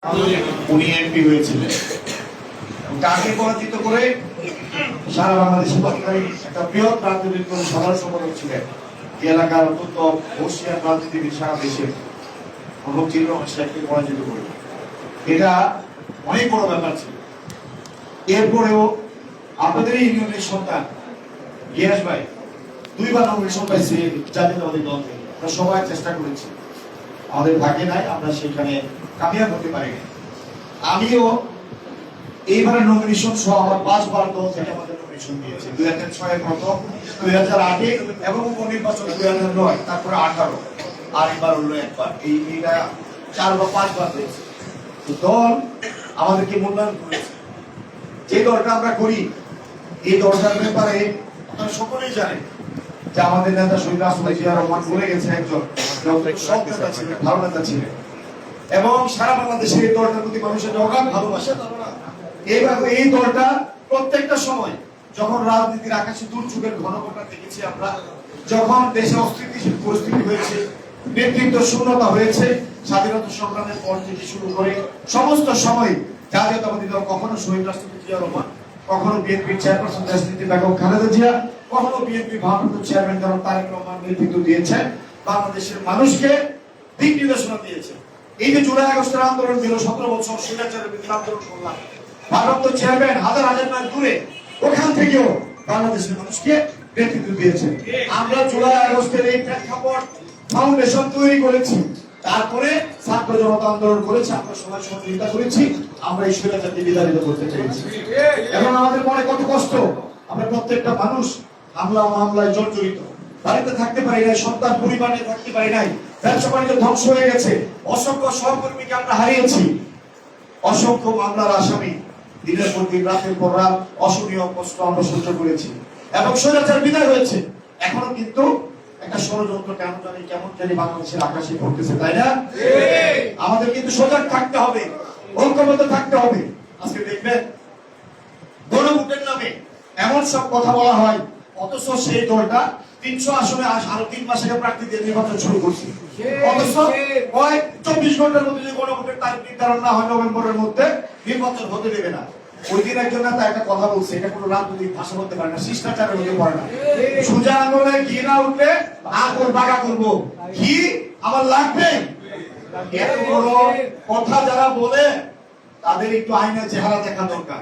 উনি এমপি হয়েছিলেন। তাকে পরাজিত করে সারা বাংলাদেশে একটা বৃহৎ রাজনৈতিক সভার সম্পাদক ছিলেন। এই এলাকার অত্যন্ত বর্ষিয়ান রাজনীতিবিদ সারা দেশে শেখকে পরাজিত করে, এটা অনেক বড় ব্যাপার ছিল। এরপরেও আপনাদের এই ইউনিয়নের সন্তান গিয়াস ভাই দুইবার নমিনেশন পাইছে জাতীয়তাবাদী দল থেকে। আমরা সবাই চেষ্টা করেছি, আমাদের ভাগ্যে নাই, আমরা সেখানে কামিয়াব হতে পারি। আমিও এইবারে নমিনেশন সহ আমার 5বার দল থেকে আমাদের নমিনেশন দিয়েছে। 2006 প্রথম, 2008 এবং উপনির্বাচন 2009, তারপরে 18 আর এবার হলো একবার। এইটা 4 বা 5 বার দিয়েছে। দল আমাদেরকে মূল্যায়ন করেছে। যে দলটা আমরা করি, এই দলটার ব্যাপারে আপনারা সকলেই জানেন যে আমাদের নেতা শহীদ রাষ্ট্রপতি জিয়া রহমান বলে গেছে একজন সৎ নেতা ছিলেন, ভালো নেতা ছিলেন, এবং সারা বাংলাদেশে এই দলটার প্রতি মানুষের অগাধ ভালোবাসা। এইভাবে এই দলটা প্রত্যেকটা সময়, যখন রাজনীতির আকাশে দুর্যোগের ঘনঘটা দেখেছি আমরা, যখন দেশে অস্থিতিশীল পরিস্থিতি হয়েছে, নেতৃত্ব শূন্যতা হয়েছে, স্বাধীনতা সংগ্রামের পর থেকে শুরু করে সমস্ত সময় জাতীয়তাবাদী দল কখনো শহীদ রাষ্ট্রপতি জিয়া রহমান, কখনো বিএনপির চেয়ারপারসন দেশনেত্রী বেগম খালেদা জিয়া, কখনো বিএনপি ভারপ্রাপ্ত চেয়ারম্যান জনাব তারেক রহমান নেতৃত্ব দিয়েছেন, বাংলাদেশের মানুষকে দিক নির্দেশনা দিয়েছে। এই যে জুলাই আগস্টের আন্দোলন ছিল, 17 বছর স্বৈরাচারের বিরুদ্ধে আন্দোলন করলাম, ভারপ্রাপ্ত চেয়ারম্যান হাজার হাজার মাইল দূরে, ওখান থেকেও বাংলাদেশের মানুষকে নেতৃত্ব দিয়েছেন। আমরা জুলাই আগস্টের এই প্রেক্ষাপট ফাউন্ডেশন তৈরি করেছি, তারপরে ছাত্র জনতা আন্দোলন করেছে, আমরা সবাই সহযোগিতা করেছি, আমরা এই স্বৈরাচারকে বিতাড়িত করতে পেরেছি। এবং আমাদের মনে কত কষ্ট, আমরা প্রত্যেকটা মানুষ হামলা মামলায় জর্জরিত, বাড়িতে থাকতে পারি নাই, সন্তান পরিবারে থাকতে পারি নাই, ব্যবসা বাণিজ্য ধ্বংস হয়ে গেছে, অসংখ্য সহকর্মীকে আমরা হারিয়েছি, অসংখ্য মামলার আসামি, দিনের পর দিন রাতের পর রাত অসহনীয় কষ্ট আমরা সহ্য করেছি, এবং স্বৈরাচার বিদায় হয়েছে। এখনো কিন্তু একটা ষড়যন্ত্র কেমন জানি বাংলাদেশের আকাশে ঘটতেছে, তাই না? আমাদের কিন্তু সজাগ থাকতে হবে, ঐক্যবদ্ধ থাকতে হবে। আজকে দেখবেন গণভোটের নামে এমন সব কথা বলা হয়, অথচ সেই দলটা 300 আসনে আরো 3 মাস আগে প্রার্থী দিয়ে নির্বাচন শুরু করছে। অথচ 24 ঘন্টার মধ্যে যদি গণভোটের তারিখ নির্ধারণ না হয়, নভেম্বরের মধ্যে নির্বাচন হতে দেবে না। ওই দিন একজন নেতা একটা কথা বলছে, এটা কোনো রাজনৈতিক ভাষা বলতে পারে না, শিষ্টাচারের হতে পারে না। সোজা আঙুলে ঘি না উঠলে আঙুল বাঁকা করবো, ঘি আমার লাগবে। এত বড় কথা যারা বলে, তাদের একটু আইনের চেহারা দেখা দরকার।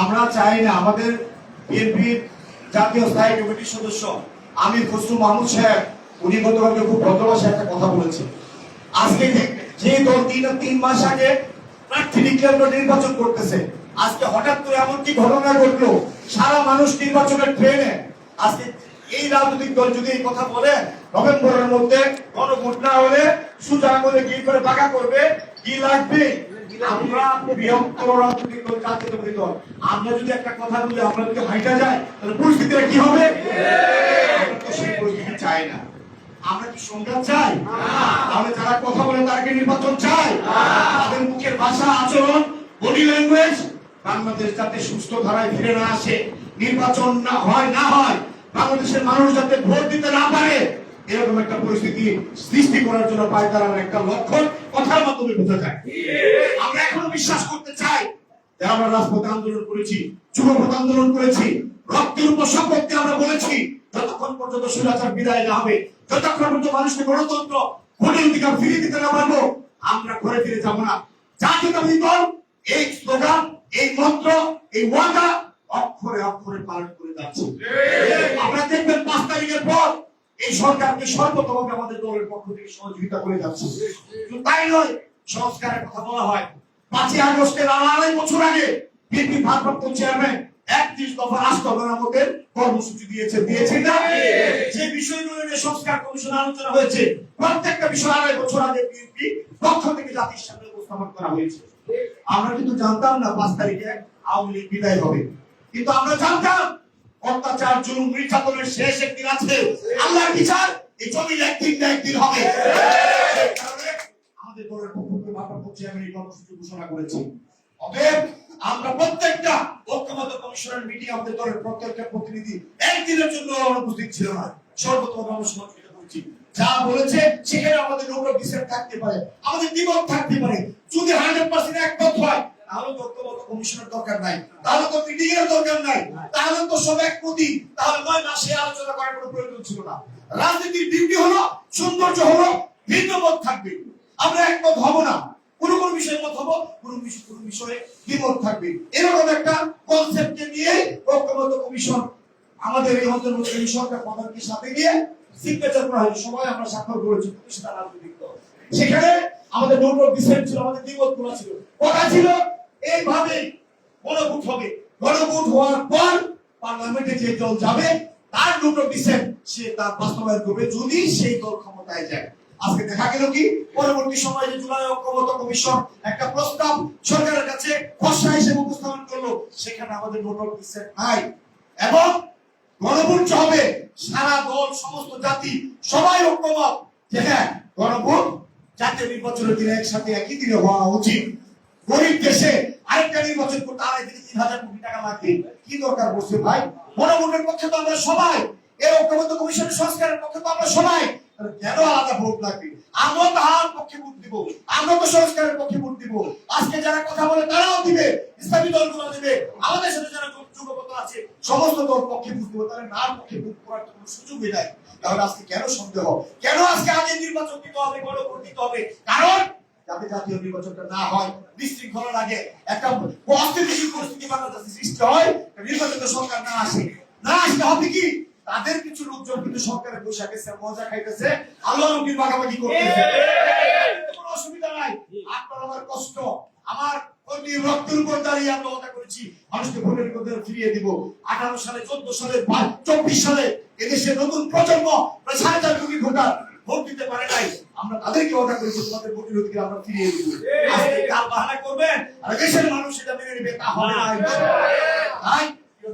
আমরা চাই না, আমাদের বিএনপির জাতীয় স্থায়ী কমিটির সদস্য আমির খসরু মাহমুদ সাহেব, উনি গতকালকে খুব ভদ্রভাষায় একটা কথা বলেছেন। আজকে যে দল 3 মাস আগে প্রার্থী ডিক্লেয়ার নির্বাচন করতেছে, আজকে হঠাৎ করে এমন কি ঘটনা ঘটলো, সারা মানুষ নির্বাচনের ট্রেনে। আজকে এই রাজনৈতিক দল যদি এই কথা বলে, নভেম্বরের মধ্যে গণভোট না হলে সোজা আঙুলে কি করে বাঁকা করবে, কি লাগবে। আমরা বৃহত্তর রাজনৈতিক দল, জাতীয়তাবাদী দল, আমরা যদি একটা কথা বলি, আমরা যদি হাইটা যায়, তাহলে পরিস্থিতিটা কি হবে? আমরা তো সেই পরিস্থিতি চাই না। আমরা কি সংঘাত চাই? তাহলে যারা কথা বলে তারা কি নির্বাচন চাই? তাদের মুখের ভাষা, আচরণ, বডি ল্যাঙ্গুয়েজ বাংলাদেশ যাতে সুস্থ ধারায় ফিরে না আসে, নির্বাচন না হয়, বাংলাদেশের মানুষ যাতে ভোট দিতে না পারে, এরকম একটা পরিস্থিতি সৃষ্টি করার জন্য পায়তারার একটা লক্ষণ কথার মাধ্যমে বোঝা যায়। আমরা এখনো বিশ্বাস করতে চাই যে আমরা রাজপথে আন্দোলন করেছি, যুবপথ আন্দোলন করেছি, রক্তের উপর সম্পত্তি আমরা বলেছি, যতক্ষণ পর্যন্ত স্বৈরাচার বিদায় না হবে, যতক্ষণ পর্যন্ত মানুষকে গণতন্ত্র, ভোটের অধিকার ফিরিয়ে দিতে না পারবো, আমরা ঘরে ফিরে যাবো না। জাতীয়তাবাদী দল এই স্লোগান, এই মন্ত্র, এই ওয়াদা অক্ষরে অক্ষরে পালন করে যাচ্ছে। আমরা দেখবেন 5 তারিখের পর এই সরকারকে সর্বতভাবে আমাদের দলের পক্ষ থেকে সহযোগিতা করে যাচ্ছে। তাই নয়, সংস্কারের কথা বলা হয়, 5 আগস্টের 2.5 বছর আগে বিএনপি ভারপ্রাপ্ত চেয়ারম্যান 31 দফা রাষ্ট্র মেরামতের কর্মসূচি দিয়েছে না? যে বিষয়গুলো নিয়ে সংস্কার কমিশন আলোচনা হয়েছে, প্রত্যেকটা বিষয় 2.5 বছর আগে বিএনপি পক্ষ থেকে জাতির সামনে উপস্থাপন করা হয়েছে। আমরা কিন্তু জানতাম না 5 তারিখে আওয়ামী লীগ বিদায় হবে, কিন্তু আমরা জানতাম অত্যাচার, জুলুম, নির্যাতনের শেষ একদিন আছে, আল্লাহর বিচার এই জমির একদিন হবে। সেই কারণে আমাদের দলের পক্ষ থেকে ভারপ্রাপ্ত চেয়ারম্যান এই কর্মসূচি ঘোষণা করেছে। অতএব আমরা প্রত্যেকটা ঐক্যবদ্ধ কমিশনের মিটিং, আমাদের দলের প্রত্যেকটা প্রতিনিধি একদিনের জন্য অনুপস্থিত ছিল না, সর্বতভাবে আমরা সহযোগিতা করছি। যা বলেছে সেখানে আমাদের নৌকা ডিসেন্ট থাকতে পারে, আমাদের দ্বিমত থাকতে পারে, তাহলে তো ঐক্যবদ্ধ কমিশনের দরকার নাই, তাহলে তো মিটিং এর দরকার নাই, তাহলে তো সব একমতি, তাহলে 9 মাসে আলোচনা করার কোনো প্রয়োজন ছিল না। রাজনীতির ডিউটি হলো, সৌন্দর্য হলো ভিন্নমত থাকবে, আমরা একমত হব না, কোন কোন বিষয়ে মত হব, কোন বিষয়ে দ্বিমত থাকবে। এরকম একটা কনসেপ্টকে নিয়ে ঐক্যবদ্ধ কমিশন আমাদের এই অন্তর্বর্তী সরকার প্রধানকে সাথে নিয়ে সিগনেচার করা হয়েছে, সবাই আমরা স্বাক্ষর করেছি প্রতিষ্ঠান রাজনৈতিক দল। সেখানে আমাদের নোট অফ ডিসেন্ট ছিল, আমাদের দ্বিমত গুলো ছিল, কথা ছিল এইভাবে গণভোট হবে, গণভোট হওয়ার পর পার্লামেন্টে যে দল যাবে তার নোট অফ ডিসেন্ট সে তার বাস্তবায়ন করবে যদি সেই দল ক্ষমতায় যায়। আজকে দেখা গেল কি পরবর্তী সময়ে যে জুলাই ঐক্যবদ্ধ কমিশন একটা প্রস্তাব সরকারের কাছে খসড়া হিসেবে উপস্থাপন করলো, সেখানে আমাদের নোট অফ ডিসেন্ট নাই এবং গণভোট হবে, সারা দল সমস্ত জাতি সবাই ঐক্যমত যে হ্যাঁ গণভোট জাতীয় নির্বাচনের দিনে একসাথে একই দিনে হওয়া উচিত। গরিব দেশে আরেকটা নির্বাচন করতে 2.5-3 হাজার কোটি টাকা লাগবে, কি দরকার পড়ছে ভাই? গণভোটের পক্ষে তো আমরা সবাই, এই ঐক্যবদ্ধ কমিশনের সংস্কারের পক্ষে তো আমরা সবাই, কেন আলাদা ভোট লাগবে? আমরা তার পক্ষে ভোট দিব, আমরা তো সংস্কারের পক্ষে ভোট দিব। আজকে যারা কথা বলে তারাও দিবে, ইসলামী দলগুলো দিবে, আমাদের সাথে যারা যুগপত আছে সমস্ত দল পক্ষে ভোট দিব, তাহলে না পক্ষে ভোট করার কোনো সুযোগই নাই। তাহলে আজকে কেন সন্দেহ, কেন আজকে আগে নির্বাচন দিতে হবে, গণভোট দিতে হবে? কারণ যাতে জাতীয় নির্বাচনটা না হয়, বিশৃঙ্খলা লাগে, একটা অস্থিতিশীল পরিস্থিতি বাংলাদেশে সৃষ্টি হয়, নির্বাচিত সরকার না আসে, না আসলে হবে কি তাদের কিছু লোকজন কিন্তু সরকারের বসে গেছে, মজা খাইতেছে, আল্লাহ নবীর ভাগাভাগি করতেছে, কোনো অসুবিধা নাই। আপনার আমার কষ্ট, আমার কর্মীর রক্তের উপর দাঁড়িয়ে আমরা কথা করেছি মানুষকে ভোটের অধিকার ফিরিয়ে দিব। 18 সালে, 14 সালে, 24 সালে এদেশের নতুন প্রজন্ম প্রায় 4.5 কোটি ভোটার ভোট দিতে পারে নাই, আমরা তাদেরকে অর্ডার করেছি তোমাদের ভোটের অধিকার আমরা ফিরিয়ে দিব। আজকে কাল বাহানা করবেন আর দেশের মানুষ এটা মেনে নেবে, তা হবে না। তাই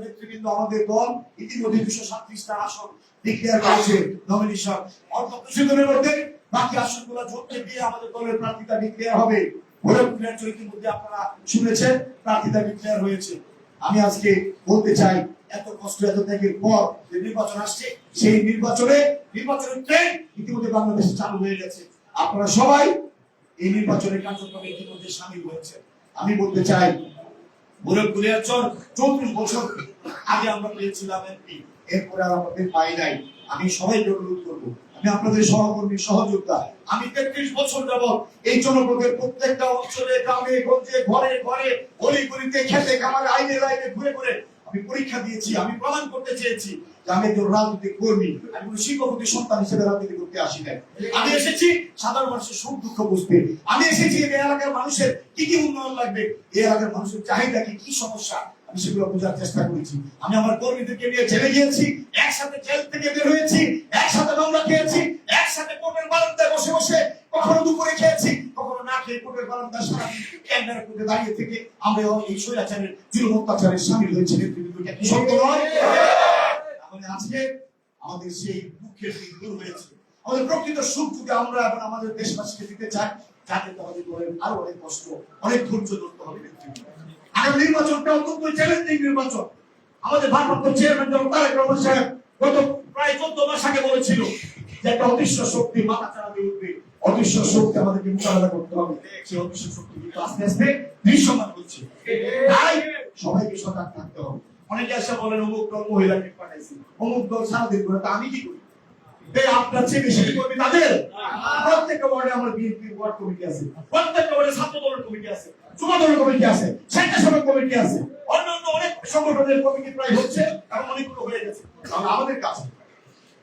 নেতৃবৃন্দ, আমাদের দল ইতিমধ্যে 237টা আসন ডিক্লেয়ার করেছে, নমিনেশন অল্প কিছুদিনের মধ্যে বাকি আসনগুলো যোগকে দিয়ে আমাদের দলের প্রার্থীতা ডিক্লেয়ার হবে। ভোটগ্রহণের ইতিমধ্যে আপনারা শুনেছেন প্রার্থীতা ডিক্লেয়ার হয়েছে। আমি আজকে বলতে চাই এত কষ্ট এত ত্যাগের পর যে নির্বাচন আসছে, সেই নির্বাচনের ট্রেন ইতিমধ্যে বাংলাদেশে চালু হয়ে গেছে। আপনারা সবাই এই নির্বাচনের কার্যক্রমে ইতিমধ্যে সামিল হয়েছে। আমি বলতে চাই ভোটগ্রহণের 34 বছর আগে আমরা পেয়েছিলাম এমপি, এরপরে আর আমাদের পাই নাই। আমি সবাইকে অনুরোধ করবো, আমি আপনাদের সহকর্মী সহযোদ্ধা, আমি 33 বছর যাবৎ এই জনপদের প্রত্যেকটা অঞ্চলে, গ্রামে গঞ্জে, ঘরে ঘরে, গলি গলিতে, খেতে খামারে, আইনে লাইনে ঘুরে ঘুরে আমি পরীক্ষা দিয়েছি। আমি প্রমাণ করতে চেয়েছি যে আমি একজন রাজনৈতিক কর্মী, আমি কোনো শিক্ষকদের সন্তান হিসেবে রাজনীতি করতে আসি নাই। আমি এসেছি সাধারণ মানুষের সুখ দুঃখ বুঝতে, আমি এসেছি এই এলাকার মানুষের কি কি উন্নয়ন লাগবে, এই এলাকার মানুষের চাহিদা কি, কি সমস্যা, আমি সেগুলো বোঝার চেষ্টা করেছি। আমি আমার কর্মীদেরকে নিয়ে জেলে গিয়েছি, একসাথে জেল থেকে বের হয়েছি, একসাথে মামলা খেয়েছি, একসাথে কোর্টের বারান্দায় বসে বসে কখনো দুপুরে খেয়েছি, কখনো না খেয়ে কোর্টের বারান্দায় সারাদিন ক্যামেরার কোর্টে দাঁড়িয়ে থেকে আমরা এই স্বৈরাচারের জুলুম অত্যাচারে সামিল হয়েছি। নেতৃবৃন্দকে কি সত্য নয়? তাহলে আজকে আমাদের সেই দুঃখের দিন দূর হয়েছে। আমাদের প্রকৃত সুখ যদি আমরা এবং আমাদের দেশবাসীকে দিতে চাই, যাতে আমাদের দলের আরো অনেক কষ্ট, অনেক ধৈর্য ধরতে হবে। নেতৃবৃন্দ, আগামী নির্বাচনটা অত্যন্ত চ্যালেঞ্জিং নির্বাচন। আমাদের ভারপ্রাপ্ত চেয়ারম্যান জনাব তারেক রহমান সাহেব গত প্রায় 14 মাস আগে বলেছিল যে একটা অদৃশ্য শক্তি মাথা চাড়াতে উঠবে, অদৃশ্য শক্তি আমাদেরকে মোকাবেলা করতে হবে। সেই অদৃশ্য শক্তি কিন্তু আস্তে আস্তে দৃশ্যমান হচ্ছে। তাই সবাইকে সজাগ থাকতে হবে। অনেকে এসে বলেন অমুক দল মহিলাকে পাঠাইছি, অমুক দল সারাদিন করে, তা আমি কি করি? আপনার চেয়ে বেশি করবি তাদের। প্রত্যেকটা ওয়ার্ডে আমার বিএনপির ওয়ার্ড কমিটি আছে, প্রত্যেকটা ওয়ার্ডে ছাত্র দলের কমিটি আছে, যুব দলের কমিটি আছে, স্বেচ্ছাসেবক কমিটি আছে, অন্যান্য অনেক সংগঠনের কমিটি প্রায় হচ্ছে এবং অনেকগুলো হয়ে গেছে। কারণ আমাদের কাছে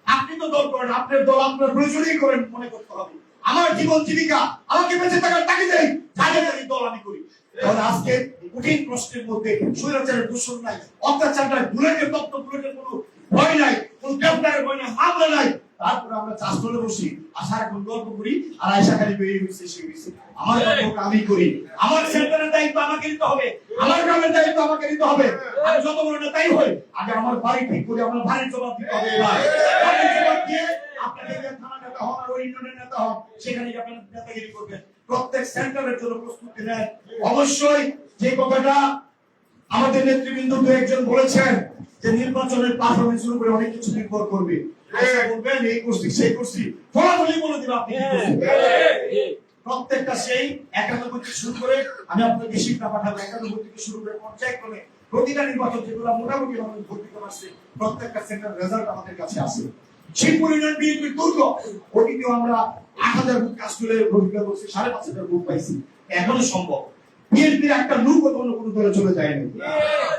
আপনি তো দল করেন, আপনার দল আপনার প্রয়োজনই করেন মনে করতে হবে। আমার জীবন জীবিকা আমাকে বেঁচে থাকার তাগিদেই জায়গায় দল আমি করি। তাহলে আজকে কঠিন প্রশ্নের মধ্যে স্বৈরাচারের দূষণ নাই, অত্যাচার নাই, বুলেটের তত্ত্ব, বুলেটের কোনো ভয় নাই, কোনো গ্রেফতারের ভয় নাই, মামলা নাই। তারপরে আমরা চাষ করে বসি, আশা এখন গল্প করি আর আয়সা খালি বেরিয়ে হয়েছে সে হয়েছে। আমার গল্পটা আমি করি, আমার সেন্টারের দায়িত্ব আমাকে নিতে হবে, আমার গ্রামের দায়িত্ব আমাকে নিতে হবে। আমি যত বড় নেতাই হই, আগে আমার বাড়ি ঠিক করি, আমার বাড়ির জবাব দিতে হবে। বাড়ির জবাব দিয়ে আপনাকে থানা নেতা হন আর ওই ইউনিয়নের নেতা হন, সেখানে আপনার নেতাগিরি করবেন। প্রত্যেক সেন্টারের জন্য প্রস্তুতি নেন। অবশ্যই যে কথাটা আমাদের নেতৃবৃন্দ দু একজন বলেছেন যে নির্বাচনের পারফরমেন্সের উপরে অনেক কিছু নির্ভর করবে। বলবেন এই করছি সেই করছি, ফলাফলই বলে দিবে আপনি কি করছেন। প্রত্যেকটা সেই 91 থেকে শুরু করে আমি আপনাকে শিক্ষা পাঠাবো 91 থেকে শুরু করে পর্যায়ক্রমে প্রতিটা নির্বাচন যেগুলো মোটামুটি ভাবে ভোট দিতে পারছে প্রত্যেকটা সেন্টার রেজাল্ট আমাদের কাছে আছে। শিবপুর ইউনিয়ন বিএনপির দুর্গ ওটিতেও আমরা 8000 ভোট কাজ করে ভোট করছি, 5,500 ভোট পাইছি। এখনো সম্ভব। বিএনপির একটা লোক অন্য কোনো দলে চলে যায়নি।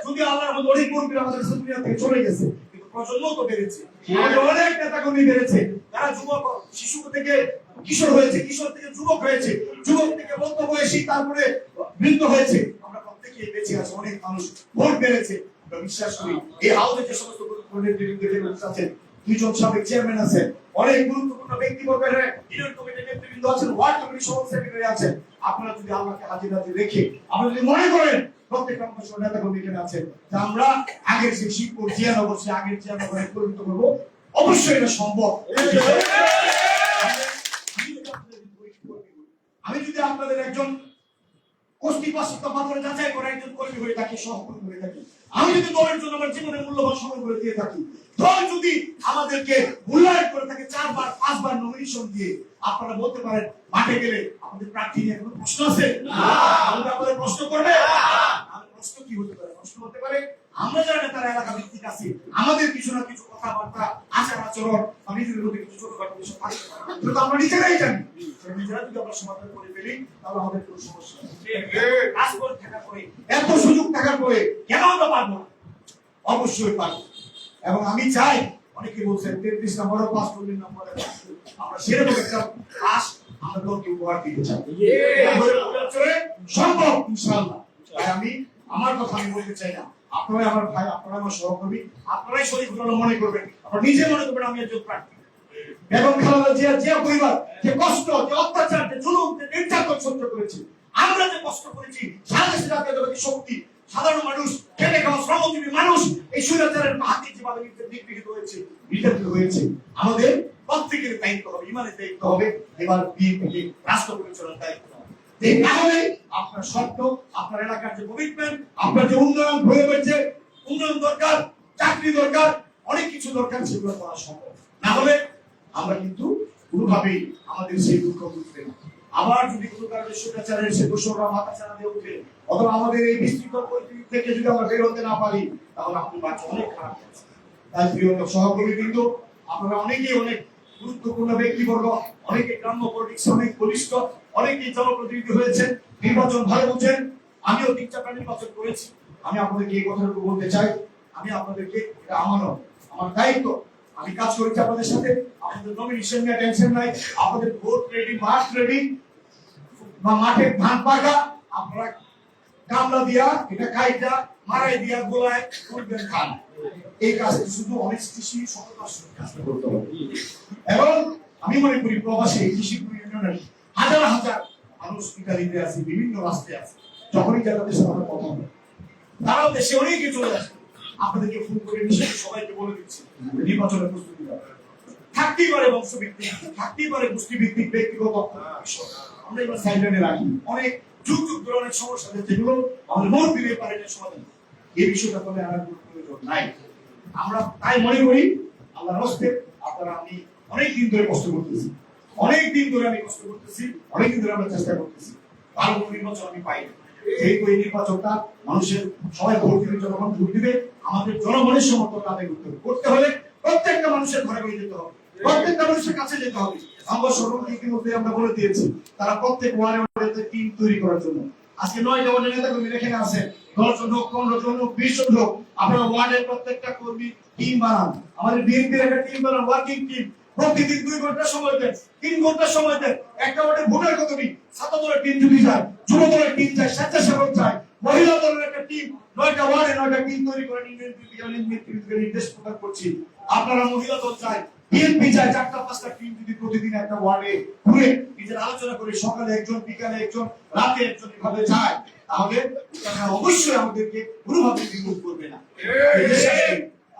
যদি আল্লাহর মধ্যে অনেক কর্মী আমাদের দুনিয়া থেকে চলে গেছে, কিন্তু প্রজন্ম তো বেড়েছে। আমাদের অনেক নেতা কর্মী বেড়েছে, তারা যুবক শিশু থেকে কিশোর হয়েছে, কিশোর থেকে যুবক হয়েছে, যুবক থেকে মধ্য বয়সী, তারপরে বৃদ্ধ হয়েছে। আমরা প্রত্যেকেই বেঁচে আছি, অনেক মানুষ ভোট বেড়েছে। আমরা বিশ্বাস করি এই হাউসে যে সমস্ত গুরুত্বপূর্ণ আছেন, দুইজন সাবেক চেয়ারম্যান আছেন, অনেক গুরুত্বপূর্ণ ব্যক্তিবর্গ ইউনিয়ন কমিটির নেতৃবৃন্দ আছেন, ওয়ার্ড কমিটির সভাপতি সেক্রেটারি আছেন। আপনারা যদি আল্লাহকে হাজির নাজির রেখে আপনারা যদি মনে করেন প্রত্যেকটা অংশ নেতা কর্মী এখানে আছেন যে আমরা আগের যে শিবপুর জিয়ানগর সে আগের জিয়ানগরে পরিণত করবো, অবশ্যই এটা সম্ভব। আমি যদি আপনাদের একজন কষ্টিপাশিত মাত্র যাচাই করে একজন কর্মী হয়ে থাকি, সহকর্মী হয়ে থাকি, আমি যদি দলের জন্য আমার জীবনের মূল্যবান সময় করে দিয়ে থাকি, দল যদি আমাদেরকে মূল্যায়ন করে থাকে 4 বার 5 বার নমিনেশন দিয়ে, আপনারা বলতে পারেন মাঠে গেলে আমাদের প্রার্থী নিয়ে কোনো প্রশ্ন আছে? আমাদের প্রশ্ন করবে? প্রশ্ন কি হতে পারে? প্রশ্ন হতে পারে আমরা যারা নেতারা এলাকা ভিত্তিক আছি, আমাদের কিছু না কিছু কথাবার্তা, আচার আচরণ, নিজেদের মধ্যে কিছু ছোটখাটো বিষয় থাকে, কিন্তু আমরা নিজেরাই জানি। নিজেরা যদি আমরা সমাধান করে ফেলি তাহলে আমাদের কোনো সমস্যা নেই। রাজপথ থাকার পরে, এত সুযোগ থাকার পরে কেন আমরা পারবো না? অবশ্যই পারবো। এবং আমি চাই, অনেকে বলছেন 33 নম্বরে পাস, 40 নম্বরে পাস, আমরা সেরকম একটা পাস আমরা দলকে উপহার দিতে চাই। সম্ভব ইনশাআল্লাহ। তাই আমি আমার কথা আমি বলতে চাই না, আপনারাই আমার ভাই, আপনারা আমার সহকর্মী, আপনারাই শরীফ মনে করবেন, আপনারা নিজে মনে করবেন আমি একজন প্রার্থী। বেগম খালেদা জিয়া পরিবার যে কষ্ট, যে অত্যাচার, যে জুলুম, যে নির্যাতন সহ্য করেছে, আমরা যে কষ্ট করেছি, সারা দেশে জাতীয়তাবাদী শক্তি, সাধারণ মানুষ, খেটে খাওয়া শ্রমজীবী মানুষ এই স্বৈরাচারের হাতে যেভাবে নিগৃহীত হয়েছে, নির্যাতিত হয়েছে, আমাদের প্রত্যেকের দায়িত্ব হবে, ইমানের দায়িত্ব হবে, এবার বিএনপিকে রাষ্ট্র পরিচালনার দায়িত্ব হবে। এই কারণে আপনার স্বপ্ন, আপনার এলাকার যে কমিটমেন্ট, আপনার যে উন্নয়ন হয়ে গেছে, উন্নয়ন দরকার, চাকরি দরকার, অনেক কিছু দরকার, সেগুলো করা সম্ভব না হলে আমরা কিন্তু কোনোভাবেই আমাদের সেই দুঃখ বুঝবে না। আবার যদি কোনো কারণে স্বৈরাচারের সে দোষরা মাথা চাড়া দিয়ে উঠে, অথবা আমাদের এই বিস্তৃত পরিস্থিতি থেকে যদি আমরা বের হতে না পারি, তাহলে আপনি বাচ্চা অনেক খারাপ আছে। তাই প্রিয় সহকর্মী কিন্তু আপনারা অনেকেই অনেক গুরুত্বপূর্ণ ব্যক্তিবর্গ, অনেকে গ্রাম্য পলিটিক্স অনেক বলিষ্ঠ, অনেকেই জনপ্রতিনিধি হয়েছেন, নির্বাচন ভালো বুঝেন। আমিও 3-4টা নির্বাচন করেছি। আমি আপনাদেরকে এই কথাটুকু বলতে চাই, আমি আপনাদেরকে, এটা আমানত, আমার দায়িত্ব, আমি কাজ করেছি আপনাদের সাথে। আপনাদের নমিনেশন নিয়ে টেনশন নাই, আপনাদের ভোট রেডি, মাঠ রেডি, বা মাঠে ধান পাকা, আপনারা কামলা দিয়া এটা কাইটা মারাই দিয়া গোলায় করবেন খান। এই কাজটি শুধু অনেস্টি, সততার সাথে কাজটা করতে হবে। এবং আমি মনে করি প্রবাসী কৃষি ইউনিয়নের হাজার হাজার মানুষ ইতালিতে আছে, বিভিন্ন রাষ্ট্রে আছে, যখনই তাদের সাথে আমরা কথা বলি, তারাও দেশে অনেকে চলে আসে। আপনাদেরকে ফোন করে নিশ্চয়ই সবাইকে বলে দিচ্ছি নির্বাচনের প্রস্তুতি থাকতেই পারে, বংশভিত্তিক থাকতেই পারে, গোষ্ঠীভিত্তিক, ব্যক্তিগত বিষয় আমরা এবার সাইডলাইনে রাখি। অনেক যুগ যুগ ধরে অনেক সমস্যা যেগুলো আমাদের মন দিলে পারে না সমাধান, এই বিষয়টা বলে আর প্রয়োজন নাই। আমরা তাই মনে করি আল্লাহর হস্তে আপনারা, আমি অনেক দিন ধরে কষ্ট করতেছি, অনেক দিন ধরে আমি কষ্ট করতেছি, অনেক দিন ধরে আমরা চেষ্টা করতেছি, ভালো নির্বাচন আমি পাই। যেহেতু এই নির্বাচনটা মানুষের সবাই ভোট দিবে, জনগণ ভোট দিবে, আমাদের জনগণের সমর্থন আদায় করতে হলে প্রত্যেকটা মানুষের ঘরে ঘরে যেতে হবে, প্রত্যেকটা মানুষের কাছে যেতে হবে। আমরা সরকারকে ইতিমধ্যে আমরা বলে দিয়েছি, তারা প্রত্যেক ওয়ার্ডে টিম তৈরি করার জন্য। আজকে 9টা ওয়ার্ডের নেতা কর্মী এখানে আছে, 10 জন হোক, 15 জন হোক, 20 জন হোক, আপনারা ওয়ার্ডের প্রত্যেকটা কর্মী টিম বানান। আমাদের বিএনপির একটা টিম বানান, ওয়ার্কিং টিম। প্রতিদিন 2 ঘন্টা সময় দেন, 3 ঘন্টা সময় দেন। একটা ওয়ার্ডে ভোটার কত টিম, ছাত্র দলের টিম যদি যায়, যুব দলের টিম যায়, স্বেচ্ছাসেবক যায়, মহিলা দলের একটা টিম, 9টা ওয়ার্ডে 9টা টিম তৈরি করে নির্দেশ প্রদান করছি। আপনারা মহিলা দল চায়, বিএনপি চায়, 4টা-5টা টিম যদি প্রতিদিন একটা ওয়ার্ডে ঘুরে নিজের আলোচনা করে, সকালে একজন, বিকালে একজন, রাতে একজন, এভাবে যায়, তাহলে তারা অবশ্যই আমাদেরকে কোনোভাবে বিমুখ করবে না।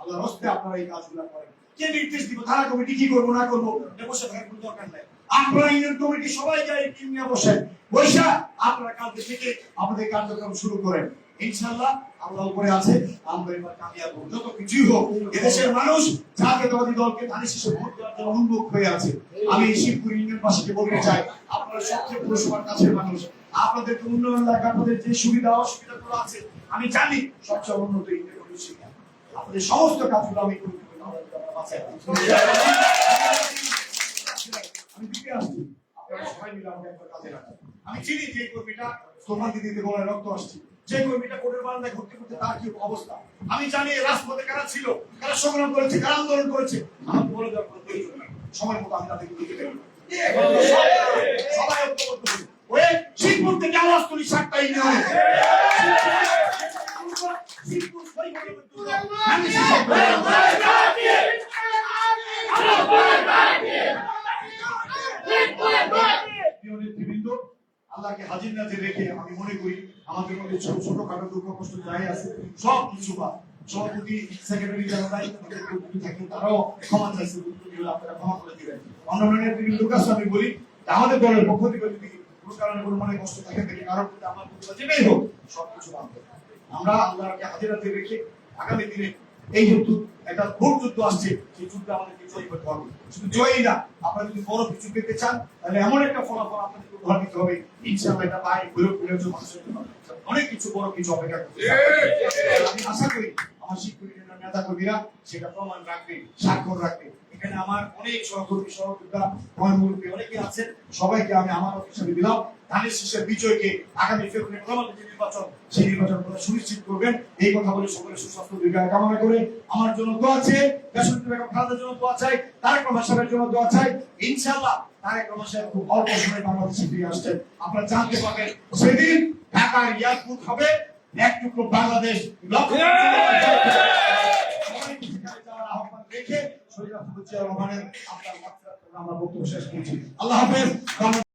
আল্লাহর হস্তে আপনারা এই কাজগুলো করেন। কে নির্দেশ দিব থানা কমিটি কি করবো না করবো বসে থাকার কোনো দরকার নাই। আপনারা ইউনিয়ন কমিটি সবাই যাই টিম নিয়ে বসেন, বৈশা আপনারা কালকে থেকে আমাদের কার্যক্রম শুরু করেন। ইনশাআল্লাহ আল্লাহ উপরে আছে, আমরা এবার কামিয়াব হব। যত কিছুই হোক, এদেশের মানুষ জাতীয়তাবাদী দলকে ধানের শীষে ভোট দেওয়ার জন্য উন্মুখ হয়ে আছে। আমি শিবপুর ইউনিয়নবাসীকে বলতে চাই, আপনারা সবচেয়ে পুরসভার কাছের মানুষ, আপনাদের উন্নয়ন লাগে, আপনাদের যে সুবিধা অসুবিধাগুলো আছে আমি জানি, সবচেয়ে উন্নত ইউনিয়ন হলো সেটা। আপনাদের সমস্ত কাজগুলো আমি করে দেবো, আমি দিতে আসছি, আপনারা সবাই মিলে আমাকে একবার কাজে রাখেন। আমি চিনি যে কর্মীটা স্লোগান দিতে গলায় রক্ত আসছে, যে কর্মীটা কোর্টের বারান্দায় ঘুরতে ঘুরতে তার কি অবস্থা, আমি জানি রাজপথে কারা ছিল, কারা সংগ্রাম করেছে, কারা আন্দোলন করেছে, আমাকে বলে দেওয়ার কোনো প্রয়োজন নেই। সময় মতো আমি তাদেরকে দিতে দেবো। সবাই ঐক্যবদ্ধ হই। ওই শিবপুর থেকে আওয়াজ তুলি 7টা ইউনিয়নে। আল্লাহকে হাজির নাজির রেখে আমি মনে করি আমাদের মধ্যে ছোটখাটো দুঃখ কষ্ট যাই আছে সব কিছু বা সভাপতি সেক্রেটারি যারা থাকেন তারাও ক্ষমা চাইছে, আপনারা ক্ষমা করে দিবেন। অন্যান্য নেতৃবৃন্দের কাছে আমি বলি আমাদের দলের পক্ষ থেকে যদি কোনো কারণে কোনো মনে কষ্ট থাকে কারোর প্রতি আমার প্রতিবাদ যেটাই হোক সবকিছু বাঁধবে। আমরা আল্লাহকে হাজির নাজির রেখে আগামী দিনে এই যুদ্ধ একটা ঘোর যুদ্ধ আসছে, সেই যুদ্ধে আমাদেরকে জয়ী করতে হবে। শুধু জয়ী না, আপনারা যদি বড় কিছু পেতে চান তাহলে এমন একটা ফলাফল আপনাদেরকে উপহার দিতে হবে, ইনশাআল্লাহ এটা পাই ঘুরে ঘুরে মানুষের অনেক কিছু বড় কিছু অপেক্ষা করছে। আমি আশা করি আমার শিক্ষক নেতা কর্মীরা সেটা প্রমাণ রাখবে, স্বাক্ষর রাখবে। এখানে আমার অনেক সহকর্মী সহযোদ্ধা মহামুরব্বী অনেকে আছেন, সবাইকে আমি আমার হিসাবে দিলাম ধানের শীষের বিজয়কে আগামী ফেব্রুয়ারি যে নির্বাচন, সেই নির্বাচন সুনিশ্চিত করবেন। এই কথা বলে সকলের সুস্বাস্থ্য দীর্ঘায়ু কামনা করে আমার জন্য দোয়া আছে, দেশনেত্রী বেগম খালেদার জন্য দোয়া চাই, তারেক রহমান সাহেবের জন্য দোয়া চাই। ইনশাআল্লাহ তারেক রহমান সাহেব খুব অল্প সময়ে বাংলাদেশে ফিরে আসছেন, আপনারা জানতে পারবেন সেদিন ঢাকার এয়ারপোর্ট হবে এক টুকরো বাংলাদেশ। আহ্বান রেখে শহীদ রাষ্ট্রপতি জিয়া রহমানের আপনার আমরা বক্তব্য শেষ করছি। আল্লাহ হাফেজ।